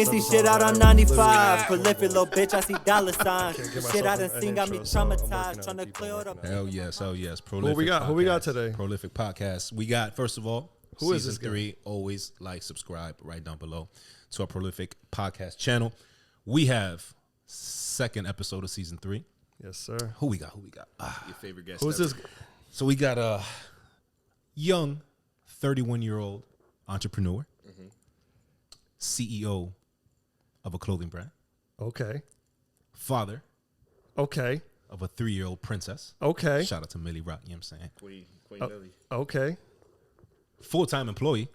can see shit out on 95. Prolific little bitch, I see dollar signs. Shit I done seen got me traumatized. Trying to clear up. Hell yes. Prolific Who we got today? Prolific podcast. We got, first of all, Who is season this guy? 3. Always like, subscribe right down below to our Prolific podcast channel. We have second episode of season 3. Yes, sir. Who we got? Your favorite guest. Who's ever. this? So we got a young 31-year-old entrepreneur, CEO of a clothing brand, Okay. father Okay. of a 3-year-old princess. Okay. Shout out to Millie Rock, you know what I'm saying? Queen Lily. Okay. Full-time employee.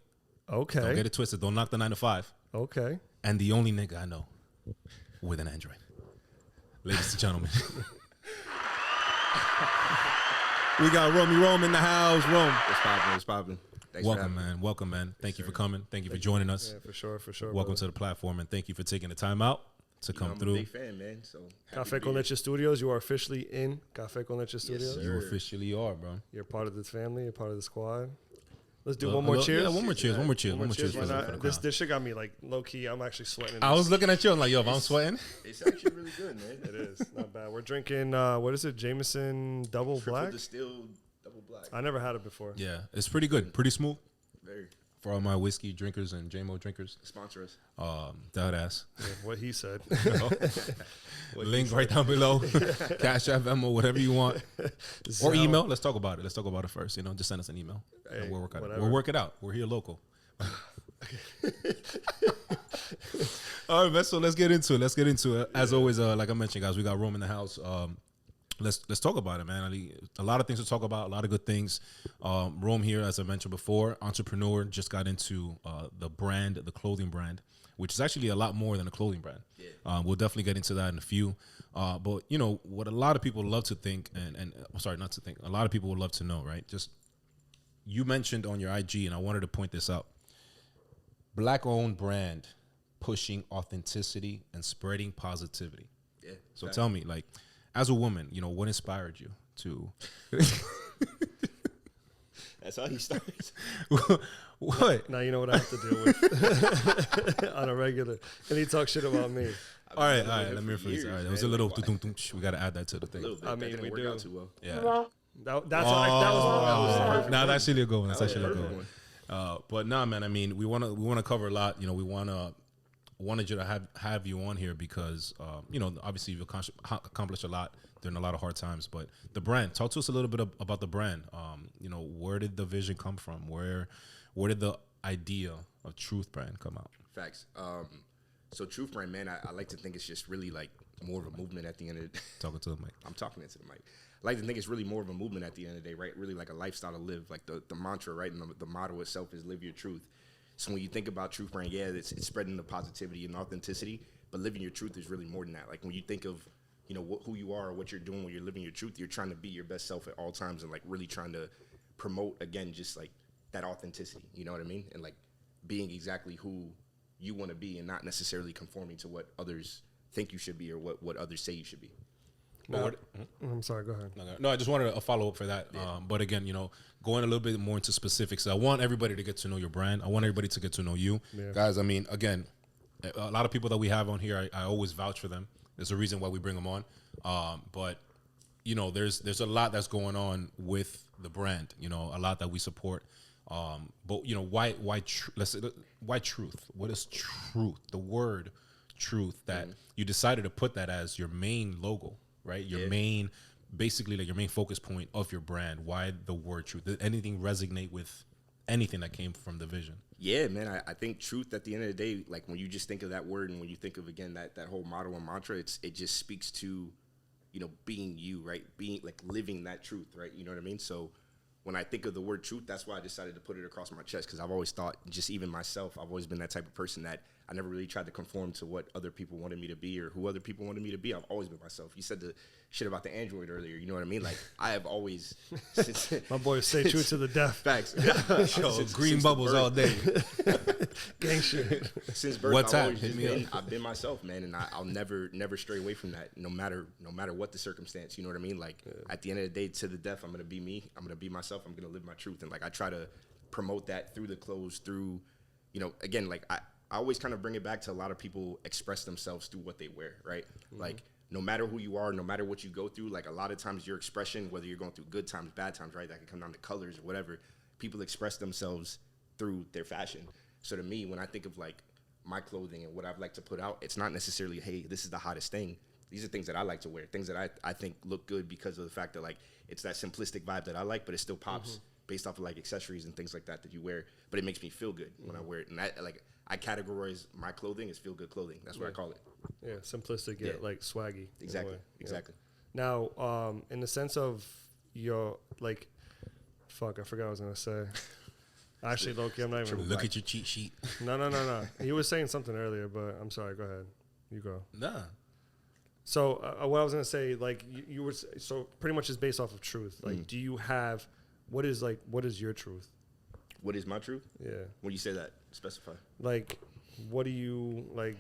Don't Okay. get it twisted. Don't knock the 9 to 5. Okay. And the only nigga I know with an Android. Ladies and gentlemen. We got Rome in the house. Rome. What's poppin'? Thanks for having me. Welcome, man. Thank you for coming. Thank you for joining us. Yeah, for sure. Welcome to the platform, and thank you for taking the time out to come I'm through. a big fan, man. So Café con Leche Studios. You are officially in Café con Leche Studios. sir. You officially are, bro. You're part of this family. You're part of the squad. Let's do one more cheers. Yeah, one more cheers. One more cheers. Why for the not? crowd. This shit got me like low key. I'm actually sweating. I was looking at you. I'm like, yo, if I'm sweating. it's actually really good, man. It is not bad. We're drinking. What is it? Jameson Double Triple Black. distilled, double black. I never had it before. Yeah, it's pretty good. Pretty smooth Very. for all my whiskey drinkers and JMO drinkers. Sponsor us. That ass. Yeah, what he said. Link right down below. Cash App, Venmo, whatever you want. Or Zelle. email. Let's talk about it. Let's talk about it first. Just send us an email. Hey, And we'll work it out. whatever. We'll work it out. We're here local. All right, man. So let's get into it. As always, like I mentioned, guys, we got Rome in the house. Let's talk about it, man. A lot of things to talk about. A lot of good things. Rome here, as I mentioned before, entrepreneur, just got into the brand, the clothing brand, which is actually a lot more than a clothing brand. Yeah. We'll definitely get into that in a few. But what a lot of people love to think, and sorry, not to think. A lot of people would love to know, right? Just you mentioned on your IG, and I wanted to point this out. Black-owned brand pushing authenticity and spreading positivity. Yeah. So tell me, like, as a woman, what inspired you to? That's how he starts. What? Now you know what I have to deal with on a regular. And he talks shit about me. All right. Let me rephrase. years, All right, there man. was a little. We got to add that to the A thing. little bit. I mean, that didn't we work do. out too well. Yeah. That was perfect. Nah, that's actually a good one. That's actually a good perfect one. one. But nah, man. I mean, we want to cover a lot. We wanted you to have you on here because obviously you've accomplished a lot during a lot of hard times. But the brand, talk to us a little bit about the brand. Where did the vision come from? Where did the idea of Truth Brand come out? Facts. So Truth Brand, man, I like to think it's just really like more of a movement at the end of the day. Talking to the mic. I'm talking into the mic. I like to think it's really more of a movement at the end of the day, right? Really like a lifestyle to live. Like the mantra, right? And the motto itself is live your truth. So when you think about Truth Brand, yeah, it's spreading the positivity and authenticity, but living your truth is really more than that. Like when you think of, who you are or what you're doing when you're living your truth, you're trying to be your best self at all times and like really trying to promote, again, just like that authenticity, you know what I mean? And like being exactly who you want to be and not necessarily conforming to what others think you should be or what others say you should be. I'm sorry, go ahead. No, I just wanted a follow up for that. Yeah. But again, going a little bit more into specifics. I want everybody to get to know your brand. I want everybody to get to know you, guys. I mean, again, a lot of people that we have on here, I always vouch for them. There's a reason why we bring them on. But there's a lot that's going on with the brand. A lot that we support. But why truth? What is truth? The word truth that you decided to put that as your main logo. Right, your main, basically like your main focus point of your brand. Why the word truth? Did anything resonate with anything that came from the vision? Yeah, man. I think truth at the end of the day, like when you just think of that word and when you think of again that whole motto and mantra, it just speaks to, being you, right? Being like living that truth, right? You know what I mean? So when I think of the word truth, that's why I decided to put it across my chest because I've always thought, just even myself, I've always been that type of person that I never really tried to conform to what other people wanted me to be or who other people wanted me to be. I've always been myself. You said the shit about the Android earlier. You know what I mean? Like, I have always... My boy stay true to the death. Facts. Green bubbles all day. Gang shit. Since birth, What time? I've been myself, man, and I'll never stray away from that, no matter what the circumstance. You know what I mean? Like, at the end of the day, to the death, I'm going to be me. I'm going to be myself. I'm going to live my truth. And, like, I try to promote that through the clothes, through, again, like, I always kind of bring it back to a lot of people express themselves through what they wear, right? Like, no matter who you are, no matter what you go through, like a lot of times your expression, whether you're going through good times, bad times, right? That can come down to colors or whatever. People express themselves through their fashion. So to me, when I think of like my clothing and what I'd like to put out, it's not necessarily, hey, this is the hottest thing. These are things that I like to wear, things that I think look good because of the fact that like it's that simplistic vibe that I like, but it still pops based off of like accessories and things like that you wear. But it makes me feel good when I wear it. And I categorize my clothing as feel good clothing. That's what I call it. Yeah, simplistic, yet like swaggy. Exactly, exactly. Now, in the sense of your like, fuck, I forgot what I was gonna say. Actually, Loki, I'm not even. Look at your cheat sheet. No. He was saying something earlier, but I'm sorry. Go ahead. You go. Nah. So what I was gonna say, like you were, so pretty much is based off of truth. Like, do you have what is your truth? What is my truth? Yeah. When you say that, specify. Like, what do you like?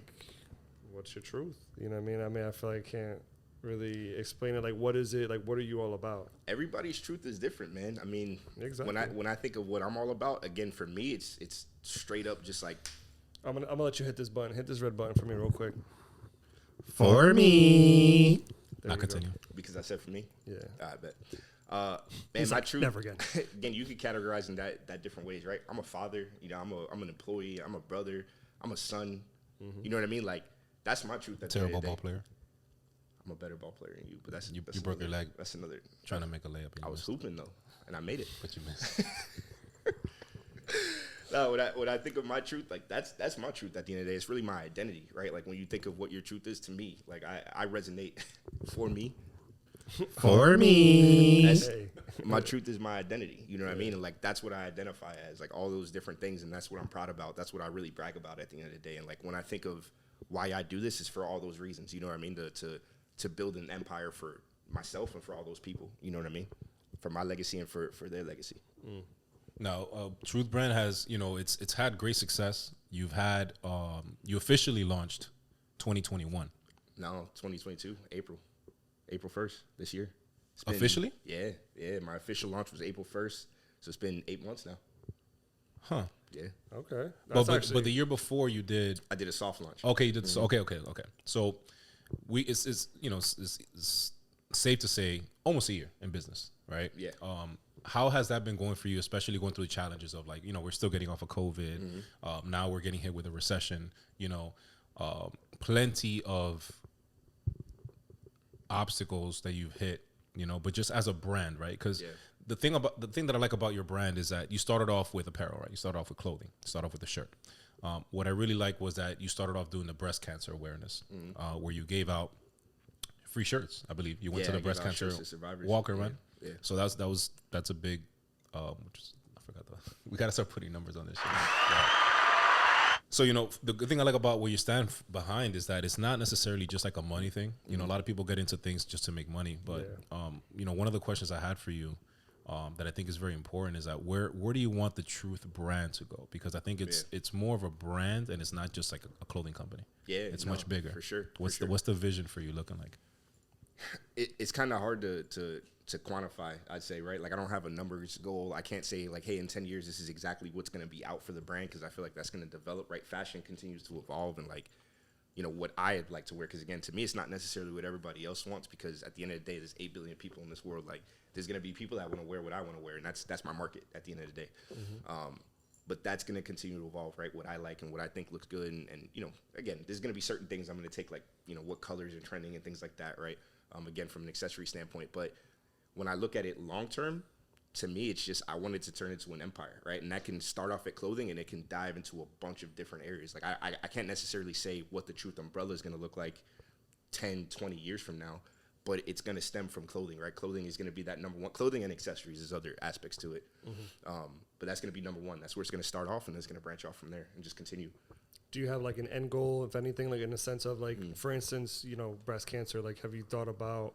What's your truth? You know what I mean? I feel like I can't really explain it. Like, what is it? Like, what are you all about? Everybody's truth is different, man. I mean, exactly. When I think of what I'm all about, again, for me, it's straight up just like. I'm gonna let you hit this button. Hit this red button for me real quick. For me. I'll continue. Because I said for me? Yeah. I bet. Man, my like, truth. never again. Again, you could categorize in that different ways, right? I'm a father. You know, I'm an employee. I'm a brother. I'm a son. You know what I mean? Like, that's my truth. Terrible ball player. I'm a better ball player than you, but that's you another, broke your leg. That's another. Trying to make a layup. I was hooping though, and I made it. But you missed. No, when I think of my truth, like that's my truth at the end of the day. It's really my identity, right? Like when you think of what your truth is to me, like I resonate for me. For me. My truth is my identity. You know what I mean? And like that's what I identify as, like all those different things, and that's what I'm proud about. That's what I really brag about at the end of the day. And like when I think of why I do this, is for all those reasons. You know what I mean? To build an empire for myself and for all those people. You know what I mean? For my legacy and for their legacy. Now, Truth Brand has, you know, it's had great success. You've had, you officially launched 2021. No, 2022, April 1st this year. Officially? Yeah. My official launch was April 1st, so it's been 8 months now. Huh. Yeah. Okay. But the year before you did. I did a soft launch. Okay, you did. Okay. So it's you know it's safe to say almost a year in business, right? Yeah. How has that been going for you, especially going through the challenges of, like, you know, we're still getting off of COVID. Now we're getting hit with a recession, you know, plenty of obstacles that you've hit, you know, but just as a brand, right? Because the thing that I like about your brand is that you started off with apparel, right? You started off with clothing, you started off with a shirt. What I really like was that you started off doing the breast cancer awareness, where you gave out free shirts. I believe you went to the breast cancer walk around. Yeah. So that's a big. I forgot we gotta start putting numbers on this shit. Yeah. So, you know, the good thing I like about what you stand behind is that it's not necessarily just like a money thing. You know, a lot of people get into things just to make money, but you know, one of the questions I had for you that I think is very important is that where do you want the Truth brand to go? Because I think it's more of a brand, and it's not just like a clothing company. Yeah, it's much bigger for sure. What's the vision for you looking like? It's kind of hard to quantify, I'd say, right? Like, I don't have a numbers goal. I can't say, like, hey, in 10 years, this is exactly what's going to be out for the brand, because I feel like that's going to develop, right? Fashion continues to evolve, and, like, you know, what I'd like to wear, because, again, to me, it's not necessarily what everybody else wants, because at the end of the day, there's 8 billion people in this world. Like, there's going to be people that want to wear what I want to wear, and that's my market at the end of the day. But that's going to continue to evolve, right? What I like and what I think looks good. And you know, again, there's going to be certain things I'm going to take, like, you know, what colors are trending and things like that, right? Again, from an accessory standpoint. But when I look at it long term, to me, it's just I wanted to turn it into an empire, right? And that can start off at clothing, and it can dive into a bunch of different areas. Like, I can't necessarily say what the Truth umbrella is going to look like 10, 20 years from now, but it's going to stem from clothing, right? Clothing is going to be that number one. Clothing and accessories is other aspects to it. But that's going to be number one. That's where it's going to start off, and it's going to branch off from there and just continue. Do you have, like, an end goal, if anything, like, in the sense of, like, for instance, you know, breast cancer, like, have you thought about,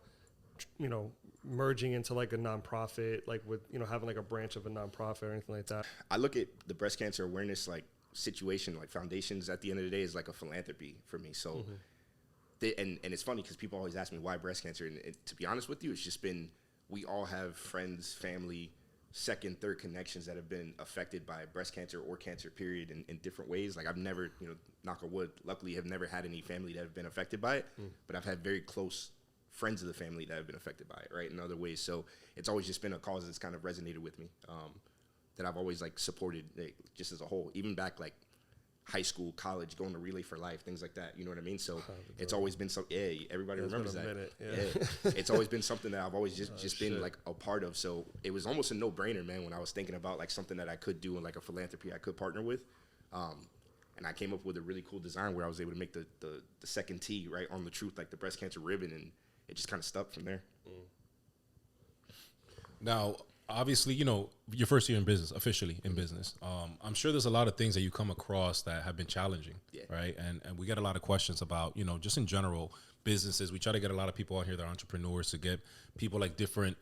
you know, merging into, like, a nonprofit, like, with, you know, having, like, a branch of a nonprofit or anything like that? I look at the breast cancer awareness, like, situation, like, foundations at the end of the day is like a philanthropy for me. So, and it's funny because people always ask me why breast cancer. And to be honest with you, it's just been, we all have friends, family, second, third connections that have been affected by breast cancer or cancer period in different ways. Like I've never, knock on wood, luckily have never had any family that have been affected by it, but I've had very close friends of the family that have been affected by it, right, in other ways. So it's always just been a cause that's kind of resonated with me, that I've always like supported, like, just as a whole, even back like high school, college, going to Relay for Life, things like that. You know what I mean? So it's always been something. Yeah, everybody remembers that. Yeah. It's always been something that I've always just been like a part of. So it was almost a no-brainer, man, when I was thinking about like something that I could do and like a philanthropy I could partner with. And I came up with a really cool design where I was able to make the second T right on the truth, like the breast cancer ribbon, and it just kind of stuck from there. Now, obviously, your first year in business, officially in business. I'm sure there's a lot of things that you come across that have been challenging, right? And we get a lot of questions about, just in general, businesses. We try to get a lot of people out here that are entrepreneurs to get people like different,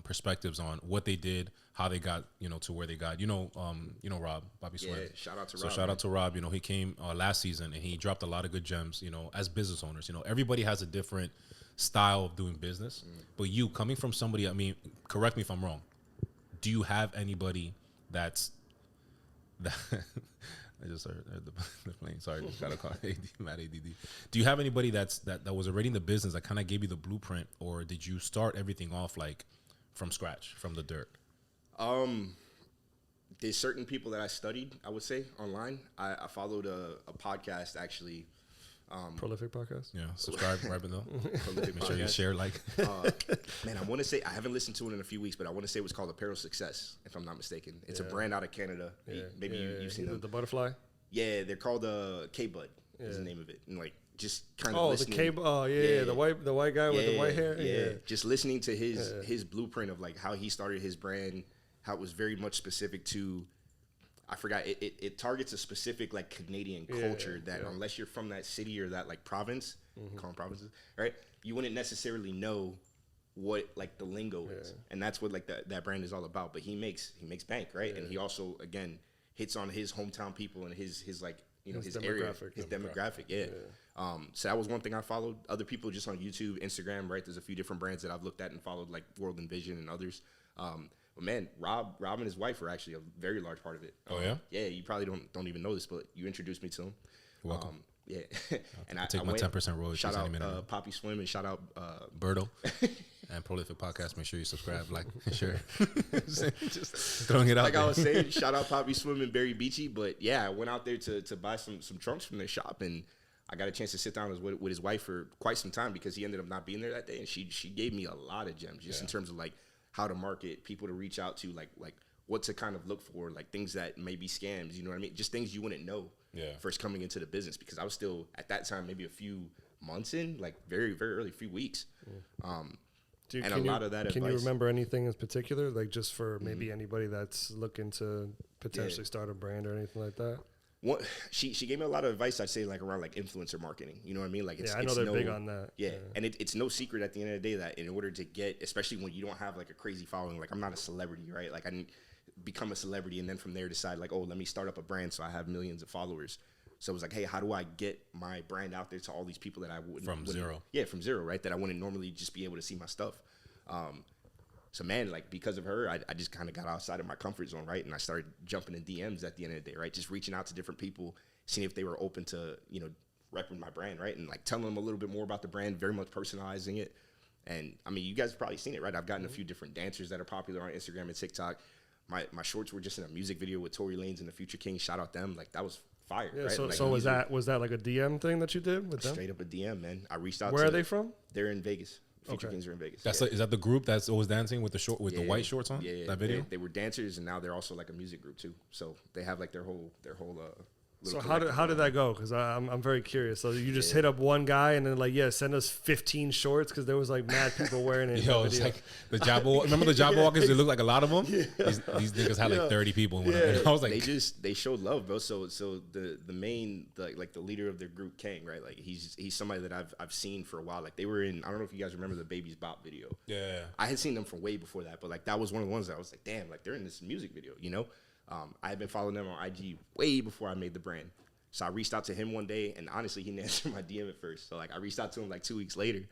perspectives on what they did, how they got, to where they got. Rob, Bobby Sweat. Yeah, shout out to Rob. So Rob. shout out to Rob. He came last season and he dropped a lot of good gems, as business owners. Everybody has a different style of doing business. But you, coming from somebody, correct me if I'm wrong, do you have anybody that I just heard the plane. Sorry, just got a call. Mad ADD. Do you have anybody that was already in the business that kind of gave you the blueprint, or did you start everything off like from scratch, from the dirt? There's certain people that I studied, I would say, online. I followed a podcast actually. Prolific podcast. Yeah, subscribe right below. Prolific Make sure you podcast. share, like. Man, I want to say, I haven't listened to it in a few weeks, but I want to say it was called Apparel Success, if I'm not mistaken. It's a brand out of Canada. Maybe you've seen them. The butterfly. Yeah, they're called K-Bud is the name of it. And like just kind of Oh, listening. the K-Bud. Oh, yeah, the white guy with the white hair. Yeah, just listening to his blueprint of like how he started his brand, how it was very much specific to, I forgot, it targets a specific like Canadian culture that unless you're from that city or that like province, call them provinces, right? You wouldn't necessarily know what like the lingo is, and that's what like that brand is all about. But he makes bank, right? And he also again hits on his hometown people and his like his area, his demographic. Yeah. So that was one thing I followed. Other people just on YouTube, Instagram, right? There's a few different brands that I've looked at and followed, like World and Vision and others. But man, Rob and his wife are actually a very large part of it. Oh yeah. Yeah, you probably don't even know this, but you introduced me to him. You're welcome. Yeah, and I take my 10% royalties. Shout any minute. out Poppy Swim and shout out Berto and Prolific Podcast. Make sure you subscribe, like, and share. Just throwing it out. Like there. I was saying, shout out Poppy Swim and Barry Beachy. But yeah, I went out there to buy some trunks from their shop, and I got a chance to sit down with his wife for quite some time because he ended up not being there that day, and she gave me a lot of gems just in terms of like how to market, people to reach out to, like what to kind of look for, like things that may be scams, you know what I mean? Just things you wouldn't know first coming into the business, because I was still at that time maybe a few months in, like very, very early, few weeks. And a lot of that advice. Can you remember anything in particular, like just for maybe anybody that's looking to potentially start a brand or anything like that? What she gave me a lot of advice, I'd say, like around like influencer marketing. You know what I mean? Like it's, I know they're big on that. Yeah. And it's no secret at the end of the day that in order to get, especially when you don't have like a crazy following, like I'm not a celebrity, right? Like I didn't become a celebrity and then from there decide like, oh, let me start up a brand so I have millions of followers. So it was like, hey, how do I get my brand out there to all these people that I wouldn't from zero? Yeah, from zero, right? That I wouldn't normally just be able to see my stuff. So man, like because of her, I just kind of got outside of my comfort zone, right? And I started jumping in DMs at the end of the day, right? Just reaching out to different people, seeing if they were open to, repping my brand, right? And like telling them a little bit more about the brand, very much personalizing it. And I mean, you guys have probably seen it, right? I've gotten a few different dancers that are popular on Instagram and TikTok. My shorts were just in a music video with Tory Lanez and the Future King. Shout out them. Like that was fire, Yeah, right? so Like, was that like a DM thing that you did with them? straight up a DM, man. I reached out. Where are they from? They're in Vegas. Future Okay. Kings are in Vegas. That's is that the group that's always dancing with the the white shorts on? Yeah, That video. They were dancers, and now they're also like a music group too. So they have like their whole. So how did that go? Because I'm very curious. So you just hit up one guy and then like send us 15 shorts because there was like mad people wearing it. in Yo, the it's video. like the Jabba. Remember the Jabberwockers? They look like a lot of them. These niggas had like 30 people. And I was like, they showed love, bro. So the main like the leader of their group, Kang, right? Like he's somebody that I've seen for a while. Like they were in, I don't know if you guys remember the Baby's Bop video. yeah. I had seen them from way before that, but like that was one of the ones that I was like, damn, like they're in this music video, I had been following them on IG way before I made the brand. So I reached out to him one day, and honestly, he didn't answer my DM at first. So like I reached out to him like 2 weeks later,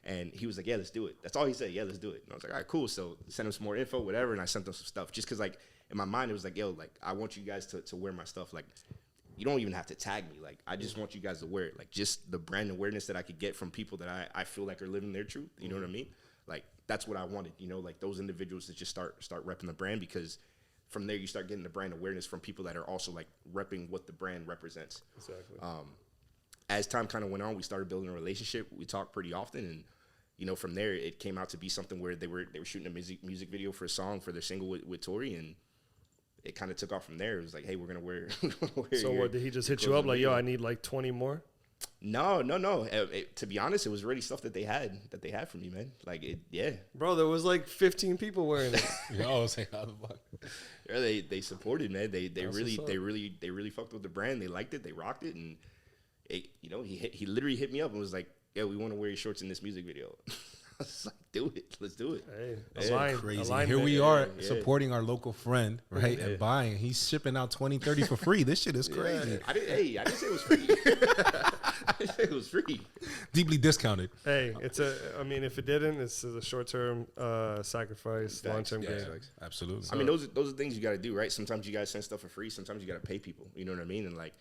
And he was like, yeah, let's do it. That's all he said. Yeah, let's do it. And I was like, all right, cool. So send him some more info, whatever. And I sent him some stuff just because, like, in my mind, it was like, yo, like, I want you guys to wear my stuff. Like, you don't even have to tag me. Like, I just want you guys to wear it. Like, just the brand awareness that I could get from people that I feel like are living their truth. You know what I mean? Like, that's what I wanted, you know, like those individuals to just start repping the brand, because from there you start getting the brand awareness from people that are also like repping what the brand represents. Exactly. As time kind of went on, we started building a relationship. We talked pretty often, and you know, from there it came out to be something where they were shooting a music video for a song for their single with Tori, and it kind of took off from there. It was like, hey, we're gonna wear. So what, did he just hit you up like, yo, I need like 20 more? No. To be honest, it was really stuff that they had from me, man. Like, it, yeah. Bro, there was like 15 people wearing it. Yo, I was like, how the fuck? Yeah, they supported, man. They really fucked with the brand. They liked it. They rocked it, and it, you know, he literally hit me up and was like, "Yeah, we want to wear your shorts in this music video." I was like, "Do it, let's do it." Hey, Crazy. Here we are supporting our local friend, right? And buying. He's shipping out 20, 30 for free. This shit is crazy. I didn't say it was free. I didn't say it was free. Deeply discounted. Hey, I mean, if it didn't, it's a short-term sacrifice, long-term gain. Absolutely. I mean, those are things you got to do, right? Sometimes you got to send stuff for free. Sometimes you got to pay people. You know what I mean? And like,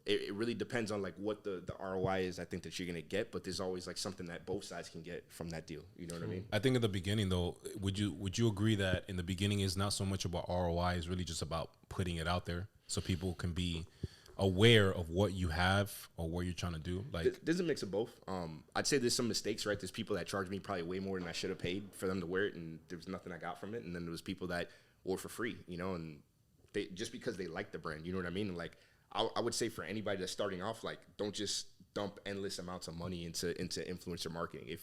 it really depends on like what the ROI is, I think, that you're gonna get. But there's always like something that both sides can get from that deal. You know what I mean? I think in the beginning, though, would you agree that in the beginning is not so much about ROI, is really just about putting it out there so people can be aware of what you have or what you're trying to do? Like, there's a mix of both. I'd say there's some mistakes, right? There's people that charge me probably way more than I should have paid for them to wear it, and there was nothing I got from it. And then there was people that wore for free, you know, and they just because they like the brand, you know what I mean? And like, I would say for anybody that's starting off, like, don't just dump endless amounts of money into influencer marketing.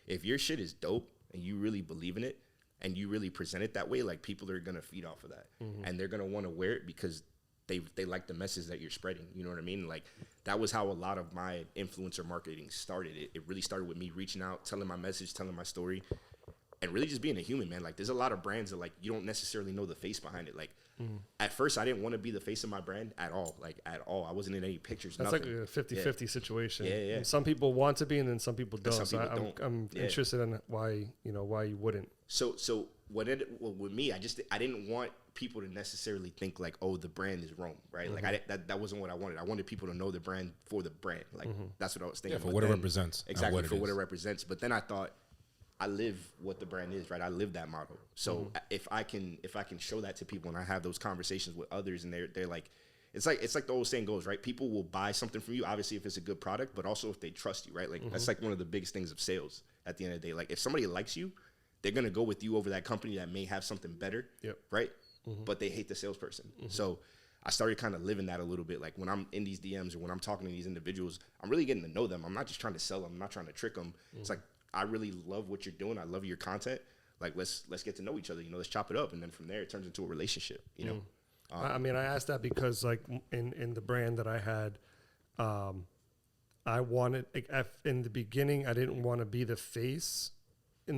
If your shit is dope and you really believe in it and you really present it that way, like, people are gonna feed off of that, and they're gonna want to wear it because they like the message that you're spreading. You know what I mean? Like, that was how a lot of my influencer marketing started. It really started with me reaching out, telling my message, telling my story, and really just being a human, man. Like, there's a lot of brands that, like, you don't necessarily know the face behind it. Like, at first, I didn't want to be the face of my brand at all. Like, at all. I wasn't in any pictures. That's nothing. like a 50-50 situation. Yeah. And some people want to be, and then some people don't. Some people don't. I'm interested in why you wouldn't. So with me, I didn't want people to necessarily think like, oh, the brand is Rome, right? Like, that wasn't what I wanted. I wanted people to know the brand for the brand. Like, that's what I was thinking. for what it represents. Exactly, for what it represents. But then I thought, I live what the brand is, right? I live that model. So if I can show that to people, and I have those conversations with others, and they're like, it's like the old saying goes, right? People will buy something from you, obviously, if it's a good product, but also if they trust you, right? Like, that's like one of the biggest things of sales at the end of the day. Like, if somebody likes you, they're gonna go with you over that company that may have something better, right? But they hate the salesperson. So I started kind of living that a little bit. Like, when I'm in these DMs or when I'm talking to these individuals, I'm really getting to know them. I'm not just trying to sell them. I'm not trying to trick them. It's like, I really love what you're doing. I love your content. Like, let's get to know each other. You know, let's chop it up, and then from there it turns into a relationship. You know. I mean, I asked that because, like, in the brand that I had, I wanted, like, in the beginning, I didn't want to be the face,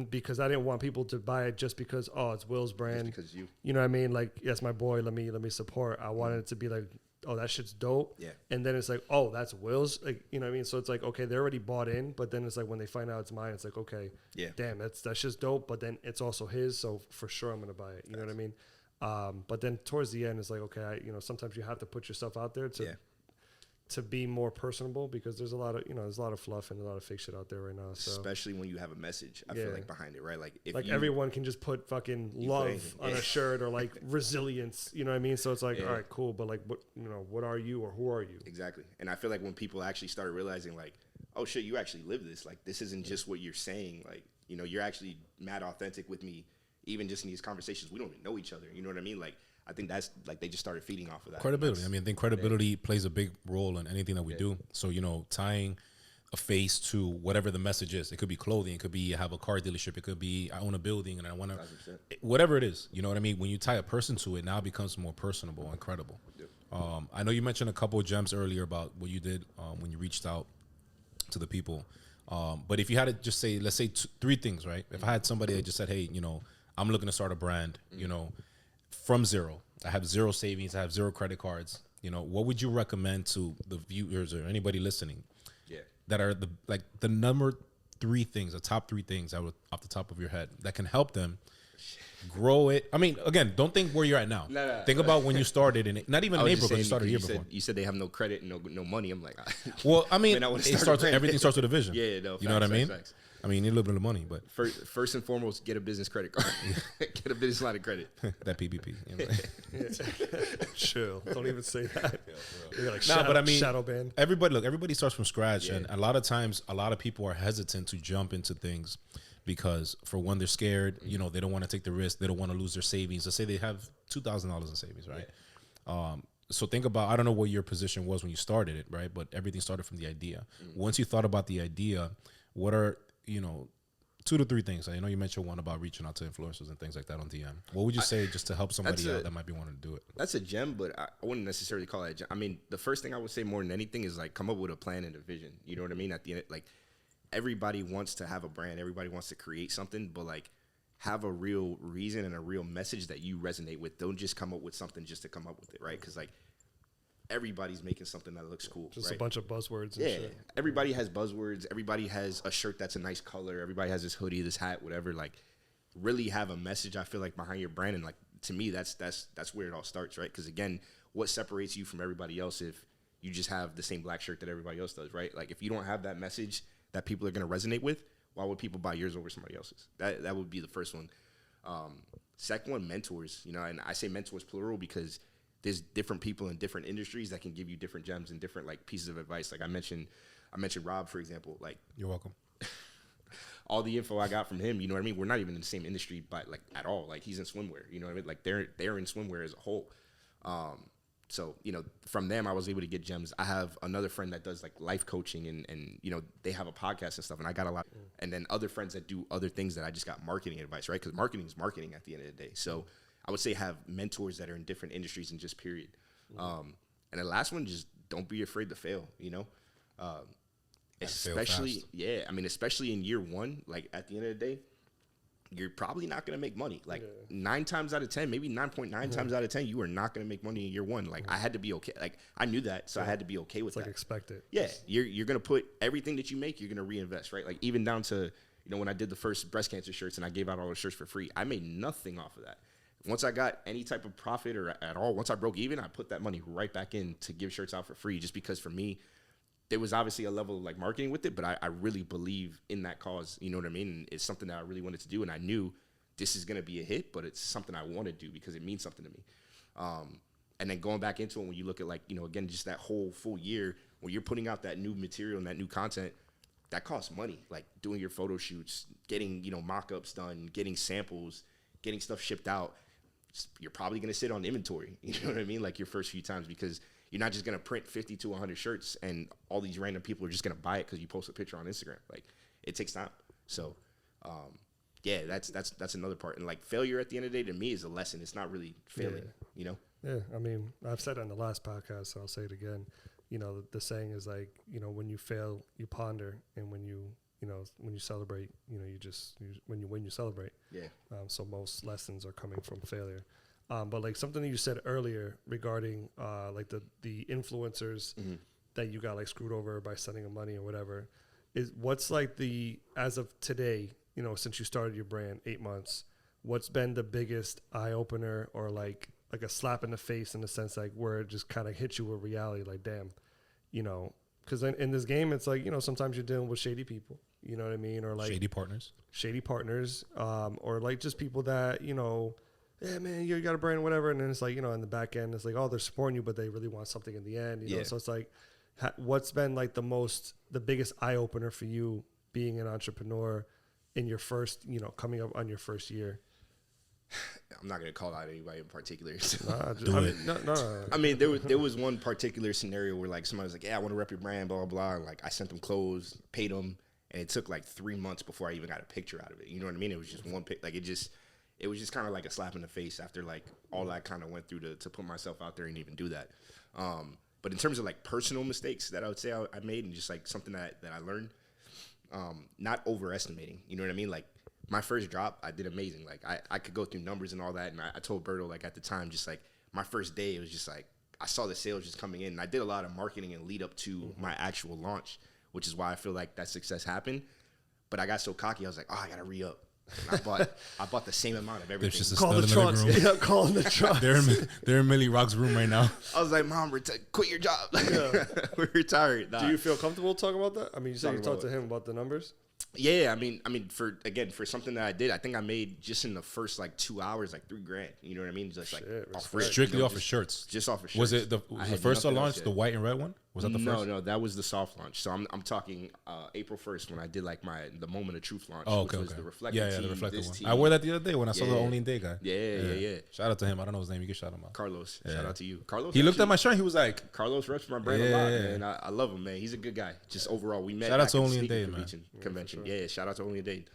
because I didn't want people to buy it just because, oh, it's Will's brand. Just because you know what I mean? Like, yes, my boy, let me support. I wanted it to be like, oh, that shit's dope. Yeah. And then it's like, oh, that's Will's. Like, you know what I mean? So it's like, okay, they're already bought in, but then it's like, when they find out it's mine, it's like, okay, damn, that's just dope. But then it's also his, so for sure I'm gonna buy it. You know what I mean? But then towards the end, it's like, okay, sometimes you have to put yourself out there to be more personable, because there's a lot of fluff and a lot of fake shit out there right now. So especially when you have a message, I feel like, behind it, right? Like, if everyone can just put fucking love on a shirt, or like resilience, you know what I mean? So it's like, all right, cool, but like, what are you, or who are you? Exactly. And I feel like when people actually started realizing, like, oh shit, you actually live this. Like, this isn't just what you're saying. Like, you're actually mad authentic with me, even just in these conversations. We don't even know each other. You know what I mean? Like, I think that's, like, they just started feeding off of that. Credibility. I mean, I think credibility plays a big role in anything that we do. So, tying a face to whatever the message is. It could be clothing. It could be I have a car dealership. It could be I own a building and I want to, whatever it is. You know what I mean? When you tie a person to it, now it becomes more personable and credible. I know you mentioned a couple of gems earlier about what you did when you reached out to the people. But if you had to just say, let's say three things, right? If I had somebody that just said, hey, I'm looking to start a brand, from zero. I have zero savings. I have zero credit cards. What would you recommend to the viewers or anybody listening? Yeah. That are the number the top three things off the top of your head that can help them grow it. I mean, again, don't think where you're at now. Think about when you started in it. Not even in April, because you started a year before. You said they have no credit and no money. I'm like, well, I mean, everything starts with a vision. Yeah, no, you know what I mean? Facts. I mean, you need a little bit of money, but first and foremost, get a business credit card. Get a business line of credit. That PPP. You know Chill. Don't even say that. But I mean, shadow ban. Everybody starts from scratch, and a lot of times, a lot of people are hesitant to jump into things because, for one, they're scared. You know, they don't want to take the risk. They don't want to lose their savings. Let's say they have $2,000 in savings, right? Yeah. So think about, I don't know what your position was when you started it, right? But everything started from the idea. Once you thought about the idea, what are 2 to 3 things? I know you mentioned one about reaching out to influencers and things like that on DM. What would you say just to help somebody out that might be wanting to do it? That's a gem, but I wouldn't necessarily call it a gem. I mean, the first thing I would say more than anything is like come up with a plan and a vision. You know what I mean? At the end, like everybody wants to have a brand. Everybody wants to create something, but like have a real reason and a real message that you resonate with. Don't just come up with something just to come up with it, right? Because like everybody's making something that looks cool. Just right? a bunch of buzzwords and shit. Everybody has buzzwords. Everybody has a shirt that's a nice color. Everybody has this hoodie, this hat, whatever. Like, really have a message, I feel like, behind your brand. And, like, to me, that's where it all starts, right? Because, again, what separates you from everybody else if you just have the same black shirt that everybody else does, right? Like, if you don't have that message that people are going to resonate with, why would people buy yours over somebody else's? That would be the first one. Second one, mentors. You know, and I say mentors plural because there's different people in different industries that can give you different gems and different like pieces of advice. Like I mentioned Rob, for example. Like, you're welcome. All the info I got from him, you know what I mean? We're not even in the same industry, but like at all. Like he's in swimwear, you know what I mean? Like they're in swimwear as a whole. So, you know, from them I was able to get gems. I have another friend that does like life coaching and you know, they have a podcast and stuff, and I got a lot. And then other friends that do other things that I just got marketing advice, right? Because marketing is marketing at the end of the day. So I would say have mentors that are in different industries and just period. And the last one, just don't be afraid to fail, you know? Especially in year one, like at the end of the day, you're probably not going to make money. Like 9 times out of 10, maybe 9.9 times out of 10, you are not going to make money in year one. Like I had to be okay. Like I knew that, so I had to be okay with that. Like expect it. Yeah, you're going to put everything that you make, you're going to reinvest, right? Like even down to, you know, when I did the first breast cancer shirts and I gave out all the shirts for free, I made nothing off of that. Once I got any type of profit or at all, once I broke even, I put that money right back in to give shirts out for free, just because for me, there was obviously a level of like marketing with it, but I really believe in that cause. You know what I mean? And it's something that I really wanted to do. And I knew this is going to be a hit, but it's something I want to do because it means something to me. And then going back into it, when you look at like, you know, again, just that whole full year, when you're putting out that new material and that new content, that costs money. Like doing your photo shoots, getting, you know, mock-ups done, getting samples, getting stuff shipped out. You're probably going to sit on inventory. You know what I mean? Like your first few times, because you're not just going to print 50 to 100 shirts and all these random people are just going to buy it because you post a picture on Instagram. Like it takes time. So, yeah, that's another part. And like failure at the end of the day to me is a lesson. It's not really failing, you know? Yeah. I mean, I've said it on the last podcast, so I'll say it again. You know, the saying is like, you know, when you fail, you ponder. And when you celebrate, you know, when you win, you celebrate. Yeah. So most lessons are coming from failure. But like something that you said earlier regarding like the influencers that you got like screwed over by sending them money or whatever, is what's like as of today, you know, since you started your brand 8 months, what's been the biggest eye opener or like a slap in the face in the sense like where it just kind of hits you with reality, like, damn, you know, because in this game, it's like, you know, sometimes you're dealing with shady people, you know what I mean? Or like shady partners, or like just people that, you know, yeah, man, you got a brand, whatever. And then it's like, you know, in the back end, it's like, oh, they're supporting you, but they really want something in the end, you know? So it's like, what's been like the biggest eye opener for you being an entrepreneur in your first, you know, coming up on your first year? I'm not going to call out anybody in particular. I mean, there was one particular scenario where like somebody was like, yeah, I want to rep your brand, blah, blah, blah. And, like I sent them clothes, paid them, and it took like 3 months before I even got a picture out of it. You know what I mean? It was just one pic. Like it was just kind of like a slap in the face after like all I kind of went through to put myself out there and even do that. But in terms of like personal mistakes that I would say I made and just like something that I learned, not overestimating, you know what I mean? Like my first drop, I did amazing. Like I could go through numbers and all that. And I told Berto, like at the time, just like my first day, it was just like, I saw the sales just coming in and I did a lot of marketing and lead up to my actual launch, which is why I feel like that success happened. But I got so cocky, I was like, oh, I gotta re up. I bought the same amount of everything. There's just a Call stud the in trunks. the living room. Yeah, call the trunks. They're in Millie Rock's room right now. I was like, Mom, quit your job. We're retired. Nah. Do you feel comfortable talking about that? I mean, you said you Talking talked about to him about the numbers. Yeah, I mean, for something that I did, I think I made just in the first like 2 hours like $3,000. You know what I mean? Just like off rip, Strictly you know, off of shirts. Just off of shirts. Was it the first launch, the white and red one? Was that the first? No, that was the soft launch. So I'm talking April 1st when I did like the Moment of Truth launch. Oh, okay, which was okay. the reflective the tee, reflective this one. tee. I wore that the other day when I saw the Yeah. Only in Day guy. Yeah. Shout out to him. I don't know his name. You can shout him out. Carlos. Shout out to you. Carlos. He looked actually- at my shirt. He was like, Carlos reps my brand a lot, man. I love him, man. He's a good guy. Just overall, we met. Shout out back to at the Only in sneaker Day, man. convention. Yeah, shout out to Only in Day.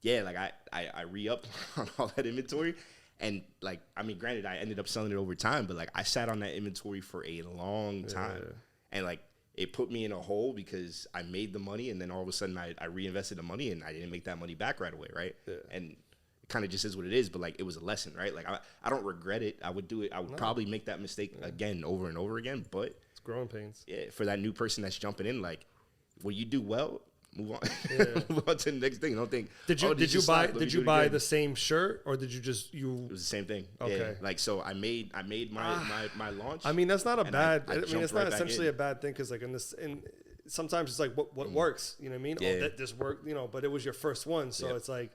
Yeah, like I re-upped on all that inventory, and like I mean, granted, I ended up selling it over time, but like I sat on that inventory for a long time, and like it put me in a hole because I made the money, and then all of a sudden I reinvested the money, and I didn't make that money back right away, right? Yeah. And it kind of just is what it is, but like it was a lesson, right? Like I don't regret it. I would do it. I would probably make that mistake again, over and over again, but It's growing pains. yeah, for that new person that's jumping in, like when you do well, move on, move on to the next thing. Don't think. Did you oh, did you suck? buy Let me did do you it buy again. the same shirt or did you just It was the same thing. Okay. Yeah. Like so, I made my launch. I mean, that's not a and bad. I I mean, jumped it's right not back essentially in. a bad thing because, like, sometimes it's like what works. You know what I mean? Yeah. Oh, that this worked. You know, but it was your first one, so Yep. it's like.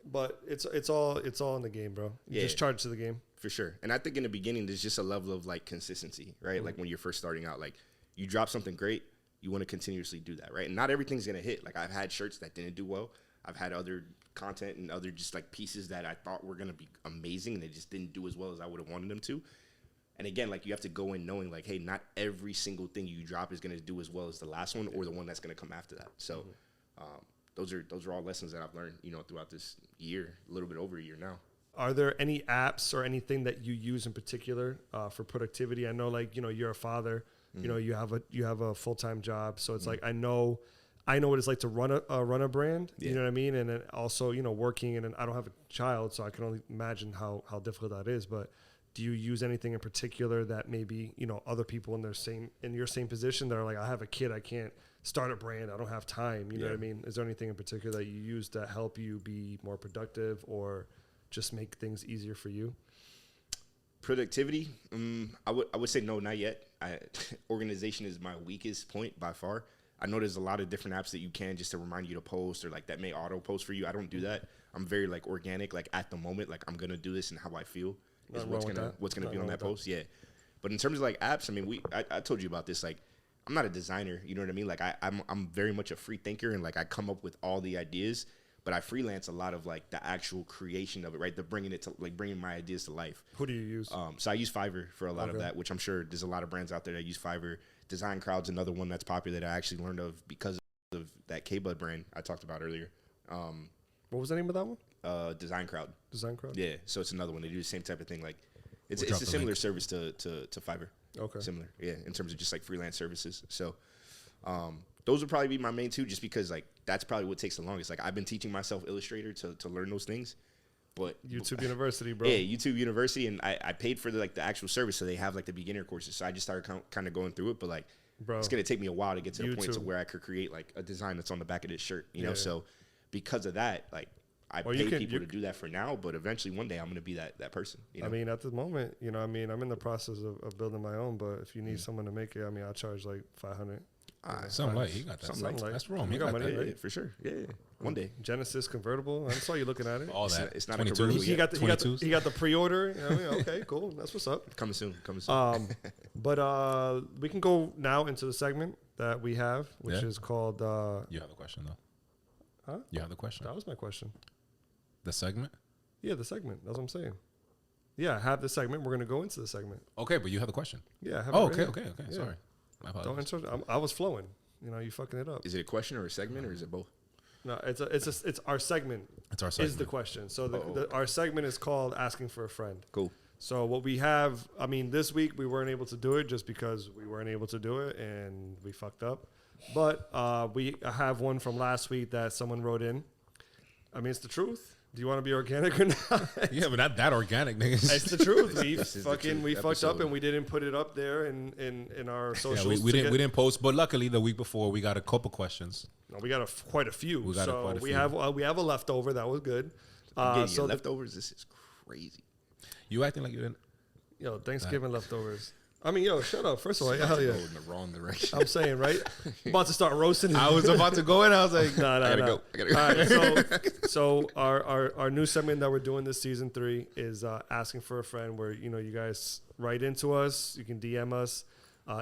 But it's all in the game, bro. You just charge to the game. For sure. And I think in the beginning, there's just a level of like consistency, right? Like when you're first starting out, like you drop something great, you want to continuously do that, right? And not everything's gonna hit. Like I've had shirts that didn't do well. I've had other content and other just like pieces that I thought were gonna be amazing and they just didn't do as well as I would have wanted them to. And again, like you have to go in knowing like, hey, not every single thing you drop is gonna do as well as the last one or the one that's gonna come after that. So those are all lessons that I've learned, you know, throughout this year, a little bit over a year now. Are there any apps or anything that you use in particular for productivity? I know, like, you know, you're a father. You know, you have a full-time job, so it's like I know what it's like to run a brand. Yeah. You know what I mean? And then also, you know, working, and I don't have a child, so I can only imagine how difficult that is. But do you use anything in particular that maybe, you know, other people in your same position that are like, I have a kid, I can't start a brand, I don't have time. You know what I mean? Is there anything in particular that you use to help you be more productive or just make things easier for you? Productivity, I would say no, not yet. Organization is my weakest point by far. I know there's a lot of different apps that you can just to remind you to post or like that may auto post for you. I don't do that. I'm very like organic, like at the moment, like I'm gonna do this and how I feel is what's gonna be on that post. Yeah. But in terms of like apps, I mean, I told you about this. Like, I'm not a designer, you know what I mean? Like I'm very much a free thinker and like I come up with all the ideas, but I freelance a lot of like the actual creation of it, right? The bringing my ideas to life. Who do you use? So I use Fiverr for a lot of that, which I'm sure there's a lot of brands out there that use Fiverr. Design Crowd's another one that's popular that I actually learned of because of that K-Bud brand I talked about earlier. What was the name of that one? Design Crowd. Design Crowd? Yeah, so it's another one. They do the same type of thing. Like it's We'll drop a the similar link. service to Fiverr. Okay. Similar, yeah, in terms of just like freelance services. So those would probably be my main two, just because like that's probably what takes the longest. Like I've been teaching myself Illustrator to learn those things, but YouTube University, bro. yeah, YouTube University, and I paid for the actual service, so they have like the beginner courses. So I just started kind of going through it, but like Bro, it's gonna take me a while to get to the point to YouTube. where I could create like a design that's on the back of this shirt, you know. Yeah. So because of that, like I Well, pay people to do that for now, but eventually one day I'm gonna be that person. You know? I mean, at the moment, you know, I mean, I'm in the process of building my own, but if you need someone to make it, I mean, I'll charge like 500. Something like he got that. Something like- That's wrong. You He got got money, that. right? Yeah, for sure. Yeah, one day. Genesis convertible. I saw you looking at it. All It's that. not- it's not a 22s. convertible He got the 22s. he got the pre-order. You know what I mean? Okay, cool. That's what's up. Coming soon. But we can go now into the segment that we have, which Yeah. is called. You have the question though. Huh? You have the question. That was my question. The segment. Yeah, the segment. That's what I'm saying. Yeah, I have the segment. We're gonna go into the segment. Okay, but you have the question. Yeah. I have Oh, it right okay, here. okay. Yeah. Sorry. My Don't apologies. answer. I was flowing. You know, you fucking it up. Is it a question or a segment, or is it both? No, it's our segment. It's our Is segment. the question. So our segment is called Asking for a Friend. Cool. So what we have, I mean, this week we weren't able to do it just because we weren't able to do it and we fucked up. But we have one from last week that someone wrote in. I mean, it's the truth. Do you want to be organic or not? Yeah, but not that organic, niggas. It's the truth. We fucked episode. up and we didn't put it up there in our Yeah, socials. we didn't post, but luckily the week before we got a couple questions. No, we got quite a few. We got quite a we few. have a leftover that was good. So leftovers. This is crazy. You acting like you didn't. Thanksgiving leftovers. I mean, shut up. First of all, hell yeah. Go in the wrong direction. I'm saying, right? I'm about to start roasting. I was about to go in. I was like, no. I gotta go. All right, so our new segment that we're doing this season 3 is asking for a friend, where you guys write into us. You can DM us,